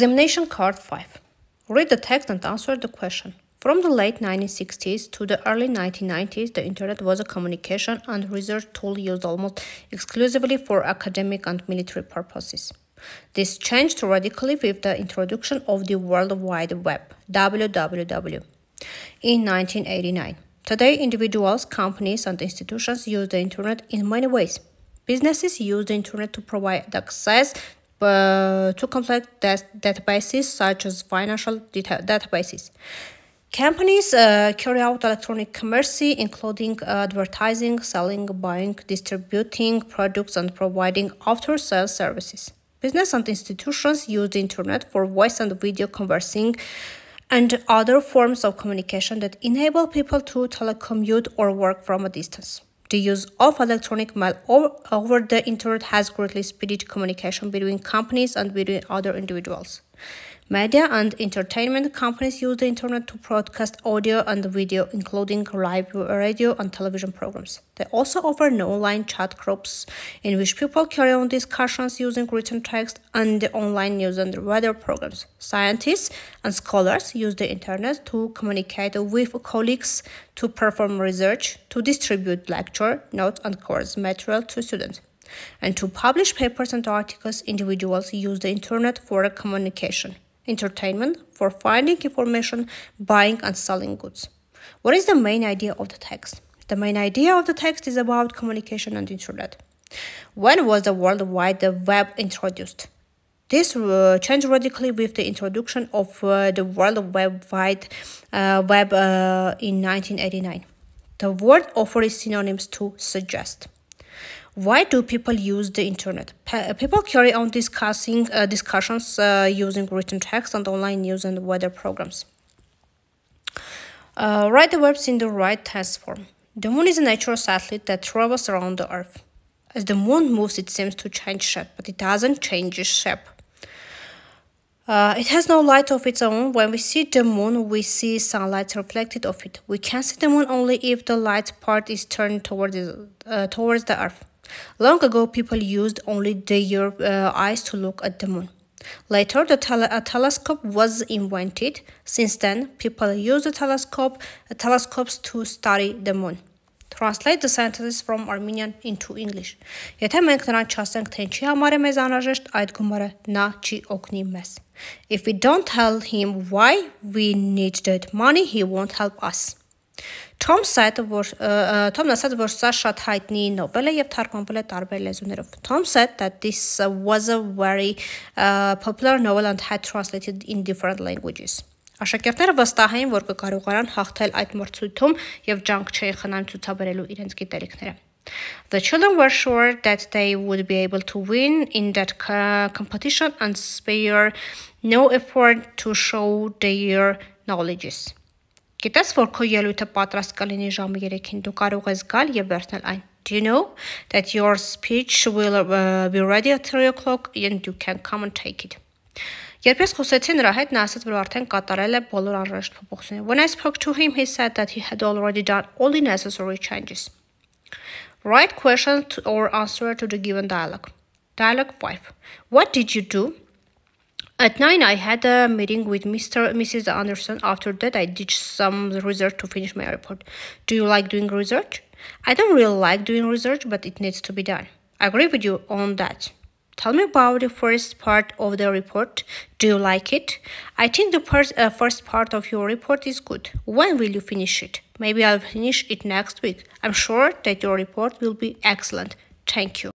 Examination card 5. Read the text and answer the question. From the late 1960s to the early 1990s, the internet was a communication and research tool used almost exclusively for academic and military purposes. This changed radically with the introduction of the World Wide Web, WWW, in 1989. Today, individuals, companies, and institutions use the internet in many ways. Businesses use the internet to provide access to complex databases such as financial databases. Companies carry out electronic commerce, including advertising, selling, buying, distributing products, and providing after-sales services. Business and institutions use the internet for voice and video conversing and other forms of communication that enable people to telecommute or work from a distance. The use of electronic mail over the internet has greatly speeded communication between companies and between other individuals. Media and entertainment companies use the internet to broadcast audio and video, including live radio and television programs. They also offer online chat groups in which people carry on discussions using written text and the online news and weather programs. Scientists and scholars use the internet to communicate with colleagues, to perform research, to distribute lecture, notes, and course material to students, and to publish papers and articles. Individuals use the internet for communication. Entertainment, for finding information, buying and selling goods. What is the main idea of the text? The main idea of the text is about communication and internet. When was the World Wide Web introduced? This changed radically with the introduction of the World Wide Web in 1989. The word offers synonyms to suggest. Why do people use the internet? People carry on discussions using written text and online news and weather programs. Write the verbs in the right tense form. The moon is a natural satellite that travels around the earth. As the moon moves, it seems to change shape, but it doesn't change its shape. It has no light of its own. When we see the moon, we see sunlight reflected off it. We can see the moon only if the light part is turned towards the earth. Long ago, people used only their eyes to look at the moon. Later, a telescope was invented. Since then, people use the telescopes to study the moon. Translate the sentences from Armenian into English. Եթե մենք նրան չասենք, թե ինչի համար է մեզ անհրաժեշտ, այդ գումարը նա չի օգնի մեզ. If we don't tell him why we need that money, he won't help us. Թոմն ասաց, որ սա շատ հայտնի նովել է և թարգմանվել է տարբեր լեզուներով. Tom said that this was a very popular novel and had translated in different languages. Աշակերտները վստահ էին, որ կկարողանան հաղթել այդ մրցույթում և ջանք չէին խնայում ցուցաբերելու իրենց գիտելիքները. The children were sure that they would be able to win in that competition and spare no effort to show their knowledges. Գիտես, որ քո ելույթը պատրաստ կլինի ժամը 3-ին, դու կարող ես գալ և վերցնել այն. Do you know that your speech will be ready at 3 o'clock and you can come and take it? Երբ ես խոսեցի նրա հետ, նա ասաց, որ արդեն կատարել է բոլոր անհրաժեշտ փոփոխությունները. When I spoke to him, he said that he had already done all the necessary changes. Write questions or answer to the given dialogue. Dialogue 5. What did you do? At 9, I had a meeting with Mrs. Anderson. After that, I did some research to finish my report. Do you like doing research? I don't really like doing research, but it needs to be done. I agree with you on that. Tell me about the first part of the report. Do you like it? I think the first part of your report is good. When will you finish it? Maybe I'll finish it next week. I'm sure that your report will be excellent. Thank you.